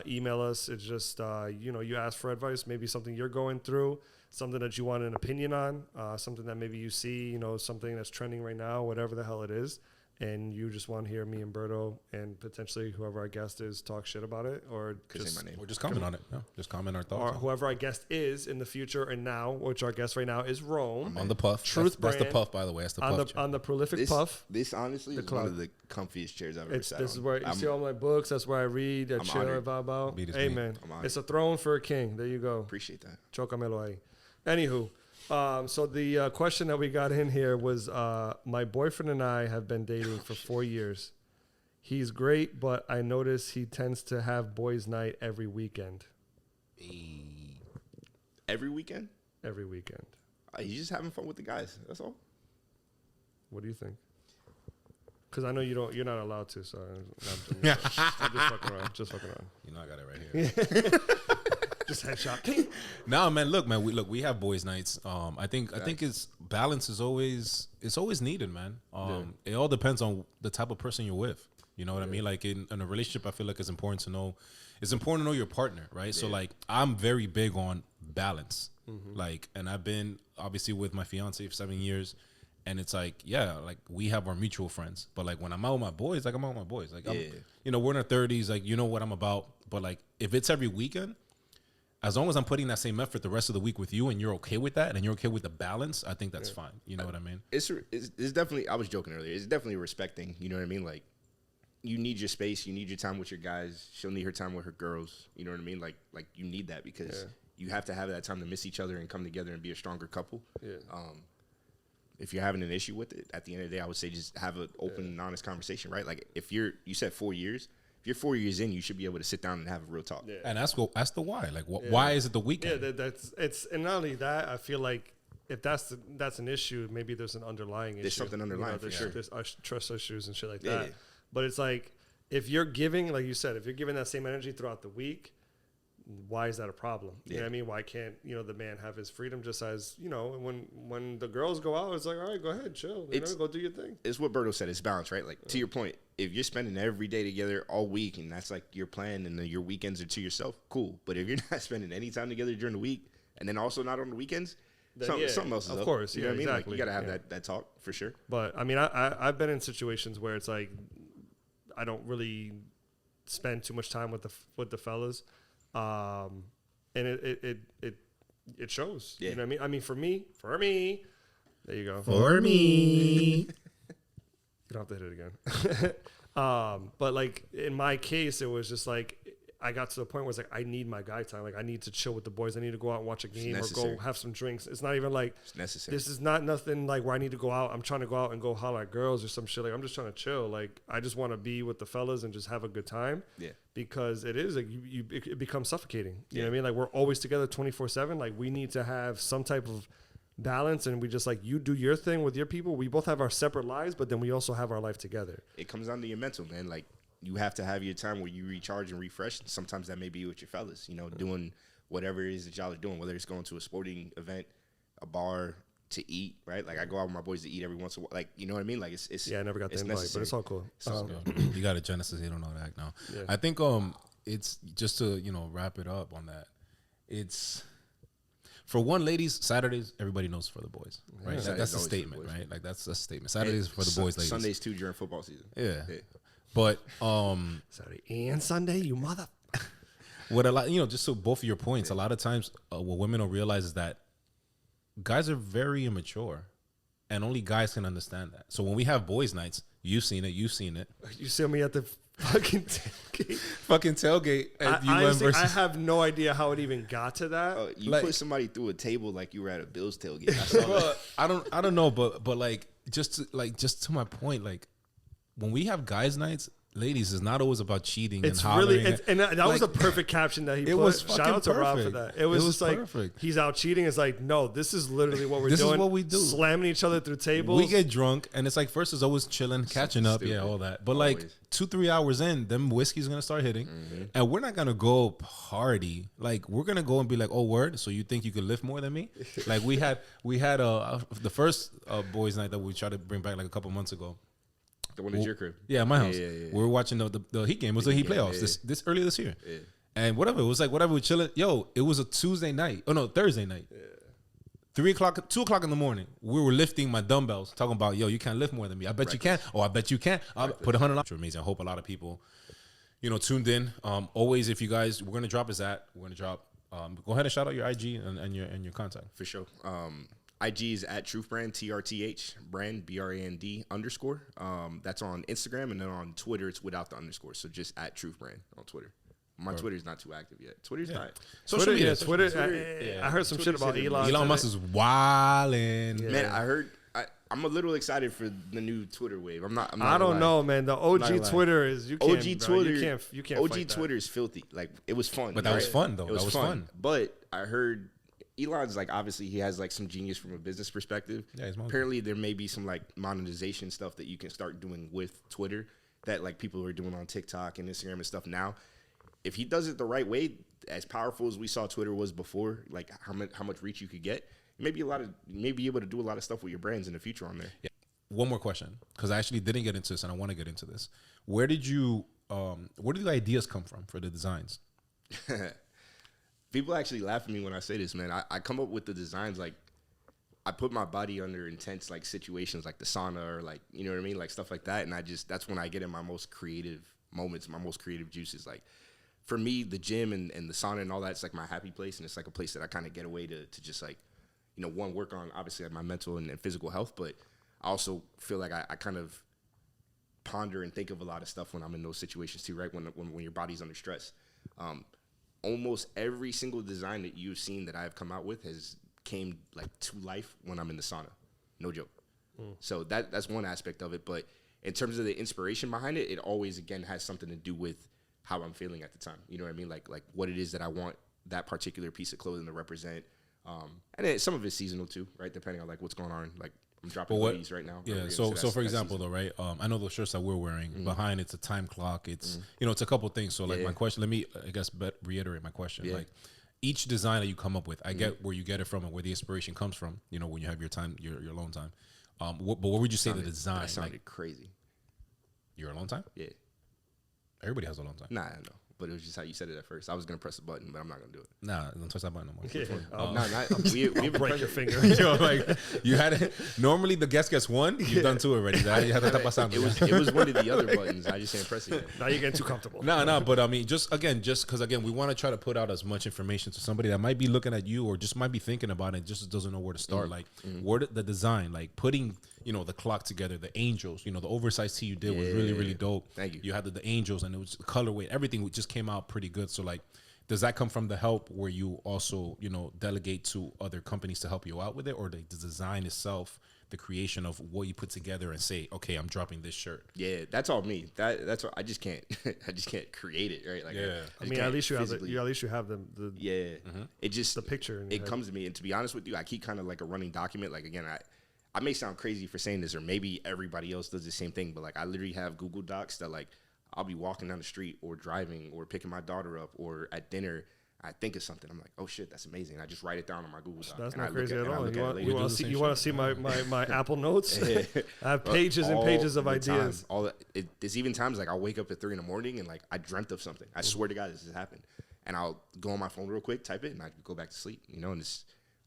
email us. It's just you ask for advice, maybe something you're going through, something that you want an opinion on, something that maybe you see, something that's trending right now, whatever the hell it is. And you just want to hear me and Berto and potentially whoever our guest is talk shit about it, or Say my name. or just comment on it. No, just comment our or thoughts whoever our guest is in the future and now, which our guest right now is Rome on the puff. Truth That's the brand. puff, by the way. That's the puff. on the prolific puff. This honestly is cloud. one of the comfiest chairs I've ever sat This on. is where you see all my books. That's where I read. I I'm chill. I honored. vibe out. Beat his Hey meat. man, I'm honored. it's a throne for a king. There you go. Appreciate that. Chocamelo ahí. Anywho, so the question that we got in here was, my boyfriend and I have been dating for 4 years. He's great, but I notice he tends to have boys' night every weekend. Every weekend, Every weekend. he's just having fun with the guys. That's all. What do you think? Because I know you're not allowed to. So I'm just fucking around. Just fucking around. You know, I got it right here. Just headshot. No, man. Look, man. We have boys' nights. I think it's balance is always needed, man. It all depends on the type of person you're with. You know what I mean? Like in a relationship, I feel like it's important to know your partner, right? Yeah. So like I'm very big on balance. Mm-hmm. Like, and I've been obviously with my fiance for 7 years, and it's like, yeah, like we have our mutual friends, but like when I'm out with my boys, like I'm out with my boys. Like, we're in our 30s, like you know what I'm about. But like if it's every weekend, as long as I'm putting that same effort the rest of the week with you, and you're okay with that, and you're okay with the balance, I think that's fine. You know what I mean? It's definitely. I was joking earlier. It's definitely respecting. You know what I mean? Like, you need your space. You need your time with your guys. She'll need her time with her girls. You know what I mean? Like you need that because you have to have that time to miss each other and come together and be a stronger couple. Yeah. If you're having an issue with it, at the end of the day, I would say just have an open and honest conversation, right? Like if you said 4 years. If you're 4 years in, you should be able to sit down and have a real talk. Yeah. And ask the why. Like, why is it the weekend? Yeah, and not only that, I feel like if that's an issue, maybe there's an underlying issue. There's something underlying for sure. There's trust issues and shit like that. But it's like if you're giving, like you said, if you're giving that same energy throughout the week, why is that a problem? You know what I mean? Why can't the man have his freedom just as when the girls go out, it's like, all right, go ahead, chill, go do your thing. It's what Berto said. It's balance, right? Like to your point, if you're spending every day together all week and that's like your plan and your weekends are to yourself, cool. But if you're not spending any time together during the week and then also not on the weekends, something else is up. Of course, you know what I mean? Exactly. Like, you got to have that talk for sure. But I mean, I've been in situations where it's like I don't really spend too much time with the fellas. And it shows. You know what I mean? I mean, for me, there you go. For me. You don't have to hit it again. But like in my case, it was just like I got to the point where it's like I need my guy time. Like I need to chill with the boys. I need to go out and watch a game or go have some drinks. It's not even like it's necessary. This is not nothing like where I need to go out. I'm trying to go out and go holler at girls or some shit. Like I'm just trying to chill. Like I just want to be with the fellas and just have a good time. Yeah. Because it is like it becomes suffocating. You know what I mean? Like we're always together 24/7. Like we need to have some type of balance, and we just like you do your thing with your people. We both have our separate lives, but then we also have our life together. It comes down to your mental, man. Like you have to have your time where you recharge and refresh. Sometimes that may be with your fellas, doing whatever it is that y'all are doing, whether it's going to a sporting event, a bar, to eat, right? Like I go out with my boys to eat every once in a while. Like, you know what I mean? Like it's I never got the invite, but it's all cool. You got a Genesis, you don't know that now. Yeah. I think it's just to, wrap it up on that. It's for one, ladies, Saturdays, everybody knows for the boys, right? Yeah. That's a statement, right? Like that's a statement. Saturdays for the boys, ladies. Sundays too during football season. Yeah. But Saturday and Sunday, you mother. What a lot, just so both of your points, a lot of times what women don't realize is that guys are very immature, and only guys can understand that. So when we have boys' nights, you've seen it. You see me at the fucking tailgate. Honestly, I have no idea how it even got to that. You put somebody through a table like you were at a Bills tailgate. I saw that. I don't know, but like just to my point, like when we have guys' nights, ladies, it's not always about cheating. It's and really, hollering. and that was a perfect caption that he put. was Shout fucking out to Rob for perfect. that. It was just like, perfect. he's out cheating. It's like, no, this is literally what we're This is doing. what we do. Slamming each other through tables. We get drunk, and it's like first is always chilling, catching up, stupid. yeah, all that. But like Always. 2-3 hours in, them whiskey's gonna start hitting, and we're not gonna go party. Like we're gonna go and be like, oh word, so you think you could lift more than me? Like we had the first boys' night that we tried to bring back like a couple months ago. The one at your crib. Yeah, my house. Yeah. We were watching the Heat game. It was the Heat playoffs this earlier this year. Yeah. And whatever, it was like whatever, we chilling. Yo, it was a Tuesday night. Oh no, Thursday night. 2 o'clock in the morning. We were lifting my dumbbells, talking about, yo, you can't lift more than me. I bet you can. Oh, I bet you can. I'll put $100. Amazing. I hope a lot of people, tuned in. Always, if you guys, we're gonna drop his at. We're gonna drop. Go ahead and shout out your IG and your contact. For sure. IG is at Truth Brand, TRTH Brand, BRAND _. That's on Instagram, and then on Twitter, it's without the underscore. So just at Truth Brand on Twitter. My Twitter's not too active yet. Twitter's not. Social media. Twitter. I heard some shit about Elon. Elon Musk is wildin'. Yeah. Man, I heard. I'm a little excited for the new Twitter wave. I'm not. I don't know, man. The OG Twitter is you can't. OG bro. Twitter. You can't. OG fight Twitter is filthy. Like it was fun. But that was fun though. It was that was fun. But I heard Elon's like obviously he has like some genius from a business perspective. Yeah, he's apparently there may be some like monetization stuff that you can start doing with Twitter that like people are doing on TikTok and Instagram and stuff now. If he does it the right way, as powerful as we saw Twitter was before, like how much reach you could get, you may be able to do a lot of stuff with your brands in the future on there. Yeah. One more question, because I actually didn't get into this, and I want to get into this. Where did the ideas come from for the designs? People actually laugh at me when I say this, man. I come up with the designs like I put my body under intense like situations like the sauna or like, you know what I mean? Like stuff like that. And that's when I get in my most creative moments, my most creative juices. Like for me, the gym and the sauna and all that, it's like my happy place. And it's like a place that I kind of get away to just like, one, work on obviously like my mental and physical health. But I also feel like I kind of ponder and think of a lot of stuff when I'm in those situations too, right? When your body's under stress. Almost every single design that you've seen that I've come out with came like to life when I'm in the sauna. No joke. So that's one aspect of it. But in terms of the inspiration behind it, it always, again, has something to do with how I'm feeling at the time. You know what I mean? Like what it is that I want that particular piece of clothing to represent. And then some of it's seasonal too, right? Depending on like what's going on. Like I'm dropping hoodies right now. Yeah. So for example though, right? I know the shirts that we're wearing behind it's a time clock. It's it's a couple things. So like my question, let me reiterate my question. Like each design that you come up with, I get where you get it from and where the inspiration comes from. When you have your time, your alone time. But what would you say the design? That sounded crazy. Your alone time? Yeah. Everybody has alone time. Nah, I know. But it was just how you said it at first. I was gonna press a button, but I'm not gonna do it. Nah, don't touch that button no more. We break your finger. Yo, like you had it. Normally the guest gets one. You've done two already. You had to tap It was one of the other buttons. I just didn't press it yet. Now you're getting too comfortable. No. But I mean, just because we want to try to put out as much information to somebody that might be looking at you or just might be thinking about it, just doesn't know where to start. Like, where the design, like putting the clock together, the angels, the oversized tee you did was really, really dope. Thank you. You had the angels and it was the colorway, everything just came out pretty good. So like, does that come from the help where you also, delegate to other companies to help you out with it, or the design itself, the creation of what you put together and say, okay, I'm dropping this shirt? Yeah, that's all me. That's what I just can't. I just can't create it, right? Like, I mean, at least you have the It just the picture. It comes to me, and to be honest with you, I keep kind of like a running document. Like again, I may sound crazy for saying this, or maybe everybody else does the same thing, but like I literally have Google Docs that like I'll be walking down the street or driving or picking my daughter up or at dinner. I think of something. I'm like, oh shit, that's amazing. I just write it down on my Google Doc. That's not crazy at all. You want to see my Apple Notes? I have pages and pages of ideas. There's even times like I'll wake up at 3 a.m. and like I dreamt of something. I swear to God this has happened. And I'll go on my phone real quick, type it, and I go back to sleep. And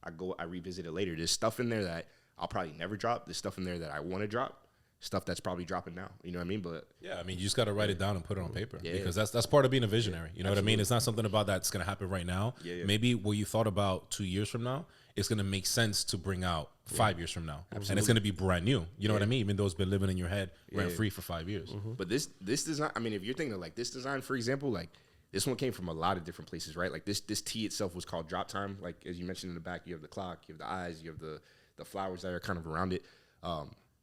I revisit it later. There's stuff in there that I'll probably never drop. There's stuff in there that I want to drop. Stuff that's probably dropping now. You know what I mean? But yeah, I mean, you just got to write it down and put it on paper because that's part of being a visionary. You know what I mean? It's not something about that's going to happen right now. Maybe what you thought about 2 years from now, it's going to make sense to bring out 5 years from now. And it's going to be brand new. You know what I mean? Even though it's been living in your head rent free for 5 years. But this design, I mean, if you're thinking of like this design, for example, like this one came from a lot of different places, right? Like this tee itself was called Drop Time. Like as you mentioned in the back, you have the clock, you have the eyes, you have the flowers that are kind of around it.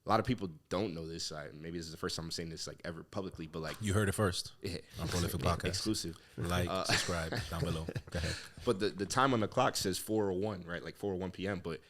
a lot of people don't know this. Maybe this is the first time I'm saying this like ever publicly, but like You heard it first on Prolific Podcast. Exclusive. Like, subscribe down below. Go ahead. But the time on the clock says 4:01, right? Like 4:01 p.m. But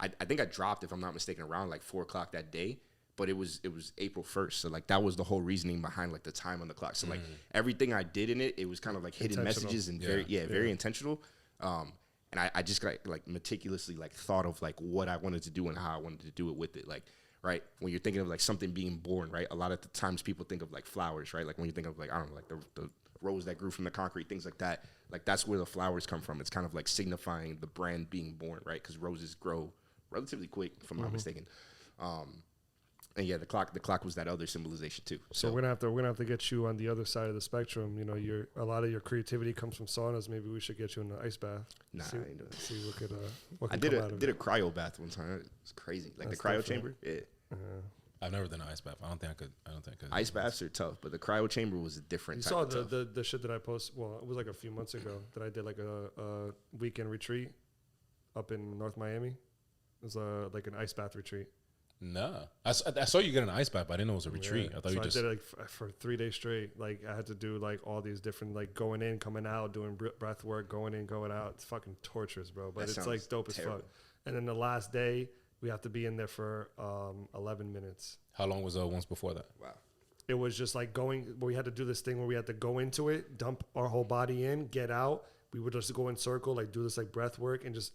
I think I dropped, if I'm not mistaken, around like 4 o'clock that day. But it was April 1st. So like that was the whole reasoning behind like the time on the clock. So like everything I did in it was kind of like hidden messages and very intentional. And I just got like meticulously like thought of like what I wanted to do and how I wanted to do it with it. Like, right, when you're thinking of like something being born, right, a lot of the times people think of like flowers, right? Like when you think of like, I don't know, like the rose that grew from the concrete, things like that. Like that's where the flowers come from. It's kind of like signifying the brand being born, right? Because roses grow relatively quick, if I'm not mistaken. And yeah, the clock was that other symbolization too. So we're gonna have to get you on the other side of the spectrum. You know, a lot of your creativity comes from saunas. Maybe we should get you in the ice bath. Nah, I ain't doing that. See what could I did a cryo bath one time. It's crazy, like That's the cryo different. chamber. Yeah, I've never done an ice bath. I don't think I could. ice baths are tough, but the cryo chamber was a different. You type saw of tough. the shit that I posted. Well, it was like a few months ago that I did like a weekend retreat up in North Miami. It was like an ice bath retreat. No, I saw you get an ice bath, but I didn't know it was a retreat. I thought you just. I did it like for 3 days straight. Like I had to do like all these different like going in, coming out, doing breath work, going in, going out. It's fucking torturous, bro. But it's like dope terrible. as fuck. And then the last day we have to be in there for 11 minutes. How long was once before that? Wow. It was just like we had to do this thing where we had to go into it, dump our whole body in, get out. We would just go in circle, like do this like breath work and just.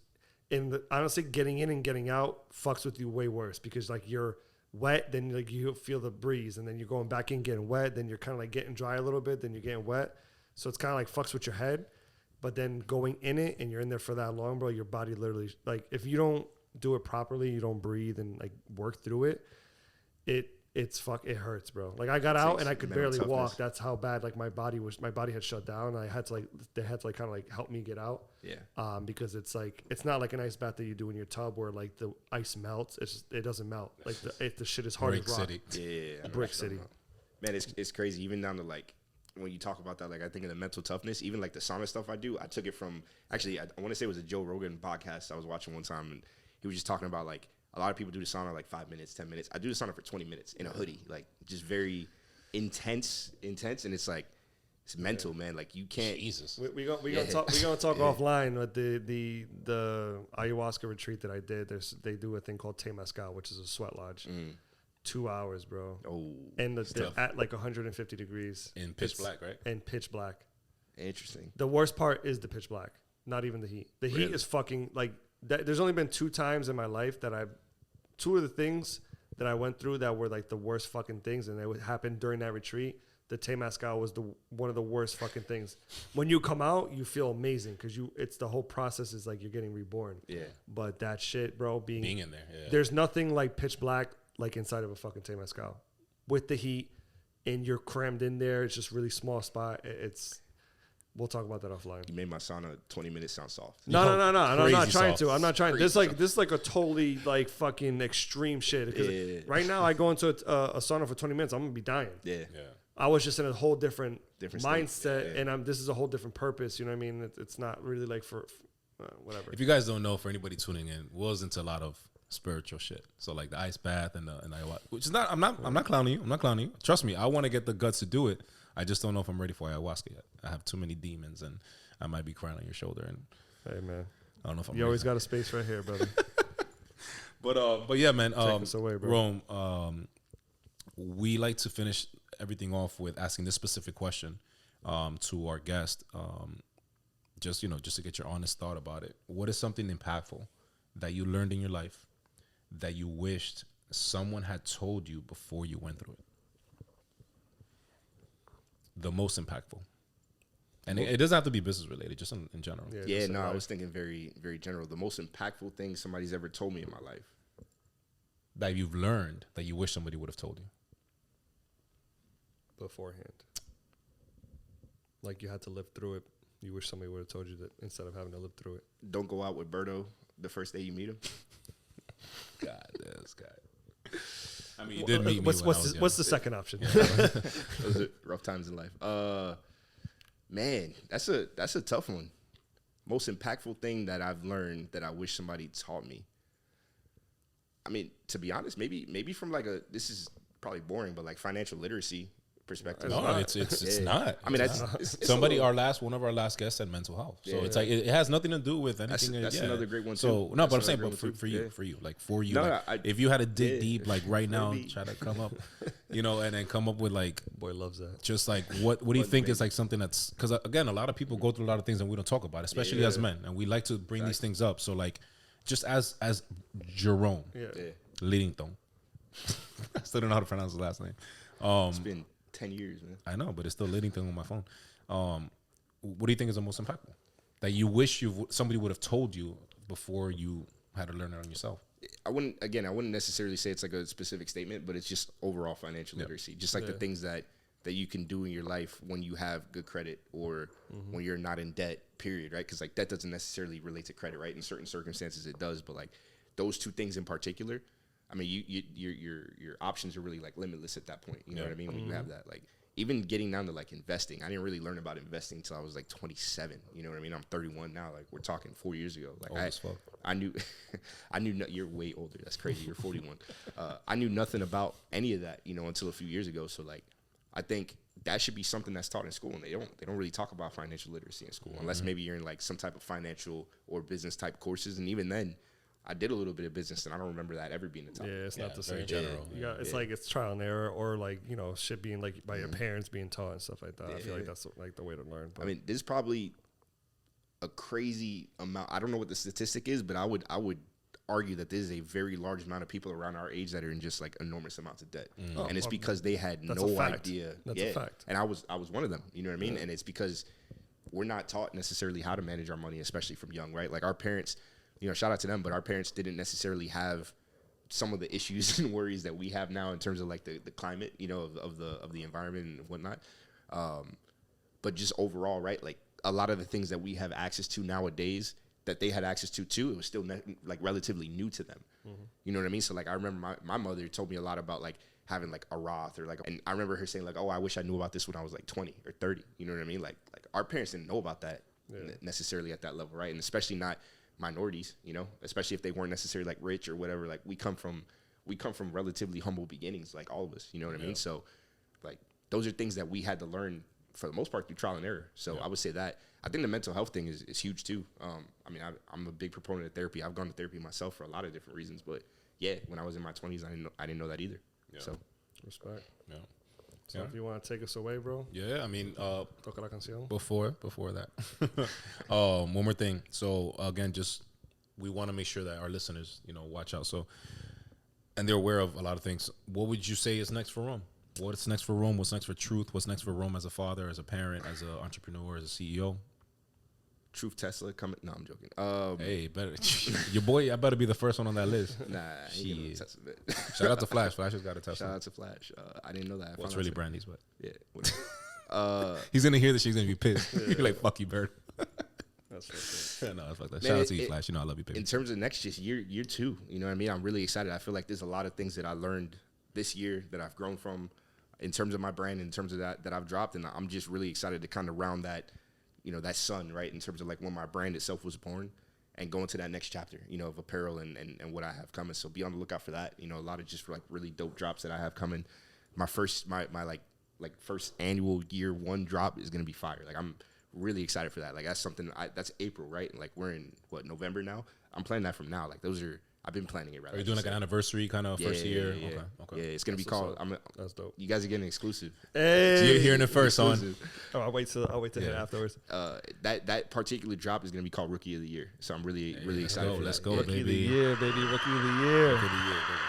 Honestly, getting in and getting out fucks with you way worse because like you're wet, then like you feel the breeze, and then you're going back in getting wet, then you're kind of like getting dry a little bit, then you're getting wet. So it's kind of like fucks with your head. But then going in it and you're in there for that long, bro, your body literally like if you don't do it properly, you don't breathe and like work through it, it hurts, bro. Like I got out and I could barely walk. That's how bad like my body had shut down. They had to kind of like help me get out. Yeah. Because it's not like an ice bath that you do in your tub where like the ice melts. It doesn't melt. Like the shit is hard Brick as rock. City. Yeah. Brick City. Man, it's crazy. Even down to like when you talk about that, like I think of the mental toughness. Even like the sauna stuff I do, I took it from actually I want to say it was a Joe Rogan podcast I was watching one time, and he was just talking about like. A lot of people do the sauna like 5 minutes, 10 minutes. I do the sauna for 20 minutes in a hoodie, like just very intense, and it's like it's mental, man. Like you can't. Jesus. We gonna talk offline. But the ayahuasca retreat that I did, they do a thing called Temazcal, which is a sweat lodge. 2 hours, bro. Oh, and they're at like 150 degrees in pitch black, right? And pitch black. Interesting. The worst part is the pitch black, not even the heat. The heat is fucking like. There's only been 2 times in my life that 2 of the things that I went through that were like the worst fucking things, and it would happen during that retreat. The Temazcal was one of the worst fucking things. When you come out, you feel amazing because it's the whole process is like you're getting reborn. Yeah. But that shit, bro, being in there, yeah. There's nothing like pitch black like inside of a fucking Temazcal with the heat, and you're crammed in there. It's just really small spot. We'll talk about that offline. You made my sauna 20 minutes sound soft. No. I'm not trying to. I'm not trying. This is like a totally like fucking extreme shit. Because right now I go into a sauna for 20 minutes, I'm gonna be dying. Yeah. I was just in a whole different mindset, state. Yeah. and this is a whole different purpose. You know what I mean? It's not really like for whatever. If you guys don't know, for anybody tuning in, Will's into a lot of spiritual shit. So like the ice bath and ayahuasca, which is not. I'm not clowning you. I'm not clowning you. Trust me, I want to get the guts to do it. I just don't know if I'm ready for ayahuasca yet. I have too many demons, and I might be crying on your shoulder. And hey, man, I don't know if I'm. You always got a space right here, brother. but yeah, man. Take us away, bro. Rome. We like to finish everything off with asking this specific question to our guest. Just to get your honest thought about it. What is something impactful that you learned in your life that you wished someone had told you before you went through it? The most impactful. And it doesn't have to be business related, just in general. Yeah, no, I was thinking very, very general. The most impactful thing somebody's ever told me in my life. That you've learned that you wish somebody would have told you. Beforehand. Like you had to live through it. You wish somebody would have told you that instead of having to live through it. Don't go out with Berto the first day you meet him. God, this guy. I mean, you did meet me. What's the second option? Those are rough times in life. Man, that's a tough one. Most impactful thing that I've learned that I wish somebody taught me. I mean, to be honest, maybe from like this is probably boring, but like financial literacy perspective. No, it's not. I mean, it's one of our last guests said mental health. So it's like it has nothing to do with anything. That's another great one too. So no, but I'm saying, but for you, if you had to dig deep, like right now, try to come up, and then come up with like, boy loves that. Just like what do you think is like something that's, because again, a lot of people go through a lot of things and we don't talk about, especially as men, and we like to bring these things up. So like, just as Jerome, Lidington, I still don't know how to pronounce his last name. It's been 10 years, man. I know, but it's still Lidington on my phone. What do you think is the most impactful that you wish somebody would have told you before you had to learn it on yourself? I wouldn't necessarily say it's like a specific statement, but it's just overall financial literacy. Just like the things that you can do in your life when you have good credit or when you're not in debt, period, right? Because like debt doesn't necessarily relate to credit, right? In certain circumstances it does, but like those two things in particular, I mean, your options are really like limitless at that point. You know what I mean? When you have that, like even getting down to like investing, I didn't really learn about investing until I was like 27. You know what I mean? I'm 31 now. Like we're talking 4 years ago. Like I knew, you're way older. That's crazy. You're 41. I knew nothing about any of that, until a few years ago. So like, I think that should be something that's taught in school, and they don't really talk about financial literacy in school unless maybe you're in like some type of financial or business type courses, and even then. I did a little bit of business, and I don't remember that ever being the topic. Yeah, it's not the same. General. It's like it's trial and error, or like shit being like by your parents being taught and stuff like that. I feel like that's like the way to learn. But. I mean, there's probably a crazy amount. I don't know what the statistic is, but I would argue that there's a very large amount of people around our age that are in just like enormous amounts of debt, and it's because they had no idea. That's a fact. And I was one of them. You know what I mean? And it's because we're not taught necessarily how to manage our money, especially from young, right? Like our parents. Shout out to them, but our parents didn't necessarily have some of the issues and worries that we have now in terms of like the climate, of the environment and whatnot. But just overall, right? Like a lot of the things that we have access to nowadays that they had access to too, it was still like relatively new to them. You know what I mean? So like I remember my mother told me a lot about like having like a Roth or like, and I remember her saying like, oh, I wish I knew about this when I was like 20 or 30. You know what I mean? Like our parents didn't know about that necessarily at that level, right? And especially not minorities, especially if they weren't necessarily like rich or whatever. Like we come from relatively humble beginnings, like all of us, you know what I mean? So like those are things that we had to learn for the most part through trial and error. So I would say that I think the mental health thing is huge too. I mean, I'm a big proponent of therapy. I've gone to therapy myself for a lot of different reasons, but yeah, when I was in my 20s, I didn't know that either. So respect. Yeah. So if you want to take us away, bro. Yeah, I mean, Toca la canción. Before that, one more thing. So again, just we want to make sure that our listeners, watch out. So, and they're aware of a lot of things. What would you say is next for Rome? What's next for Rome? What's next for Truth? What's next for Rome as a father, as a parent, as an entrepreneur, as a CEO? Truth Tesla coming. No, I'm joking. Hey, better your boy. I better be the first one on that list. Nah, he Tesla. Shout out to Flash. Flash has got a Tesla. Shout out to Flash. I didn't know that. Well, it's really Brandy's, but yeah. He's gonna hear this. He's gonna be pissed. You're like, fuck you, Bird. That's right. No, it's like that. Shout out to you, Flash. I love you, baby. In terms of next just year two, you know what I mean? I'm really excited. I feel like there's a lot of things that I learned this year that I've grown from in terms of my brand, in terms of that I've dropped, and I'm just really excited to kind of round that. That sun, right, in terms of like when my brand itself was born and go into that next chapter, of apparel and what I have coming. So be on the lookout for that. A lot of just like really dope drops that I have coming. My first, my first annual year one drop is going to be fire. Like I'm really excited for that. Like that's something, that's April, right? And like we're in November now. I'm planning that from now. Like I've been planning it. Right. Are you doing like an anniversary kind of first year? Yeah. Okay. Yeah, it's gonna be called. That's dope. You guys are getting exclusive. Hey, so you're hearing it first on. Oh, I'll wait till hit afterwards. That particular drop is gonna be called Rookie of the Year. So I'm really excited. Let's go, Rookie baby. of the year, baby. Rookie of the year. Rookie of the year, baby.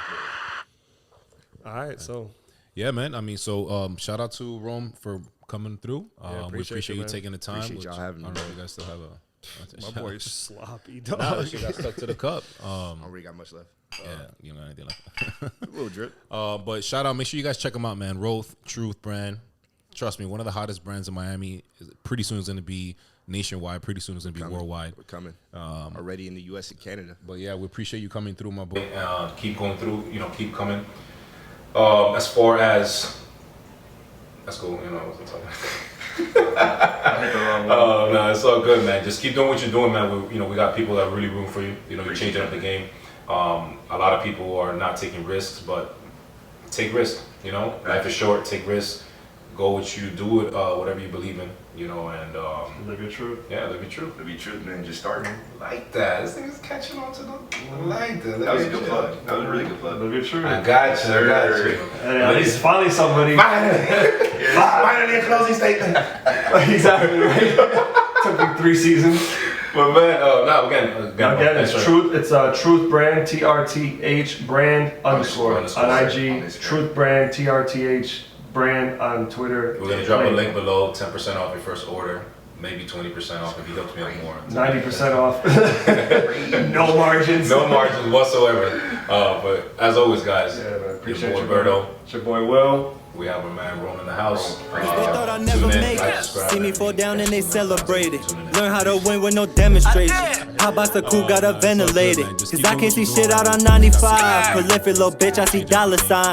All right, so. Yeah, man. I mean, so shout out to Rome for coming through. We appreciate you taking the time. Appreciate y'all having me. I don't know if you guys still have a. My boy's sloppy, dog. Nah, she got stuck to the cup. I already got much left. Yeah, you don't got anything left. A little drip. But shout out, make sure you guys check them out, man. Roth Truth brand. Trust me, one of the hottest brands in Miami. Pretty soon is going to be nationwide. Pretty soon is going to be worldwide. We're coming. Already in the U.S. and Canada. But yeah, we appreciate you coming through, my boy. Keep going through. Keep coming. As far as that's cool. I wasn't talking. No, it's all good, man. Just keep doing what you're doing, man. We got people that are really rooting for you. You're changing up the game. A lot of people are not taking risks, but take risks. You know, life is short. Take risks. Go what you do it, whatever you believe in. You know, and live your truth. Yeah, live your truth. Live your truth, man. Just start. Like that. This thing's catching on to the like that. That was a good plug. That was a really good plug. Live your truth. I got you. I got you. And at least finally somebody. Finally a closing statement. Exactly right. Took me 3 seasons. But man, no, again, it's Truth. It's Truth Brand, TRTH Brand _ on IG. Truth Brand, TRTH Brand on Twitter. We're gonna drop a link below. 10% off your first order. Maybe 20% off if he helps me out more. 90% off. No margins. No margins whatsoever. But as always, guys, yeah, man, appreciate your boy Berto. It's your boy Will. We have our man Rome in the house. They thought I'd never make it. See me fall down and they celebrate it. Learn how to win with no demonstration. How about the cool got a ventilated? Cause I can't see shit out on 95. Prolific little bitch, I see dollar signs.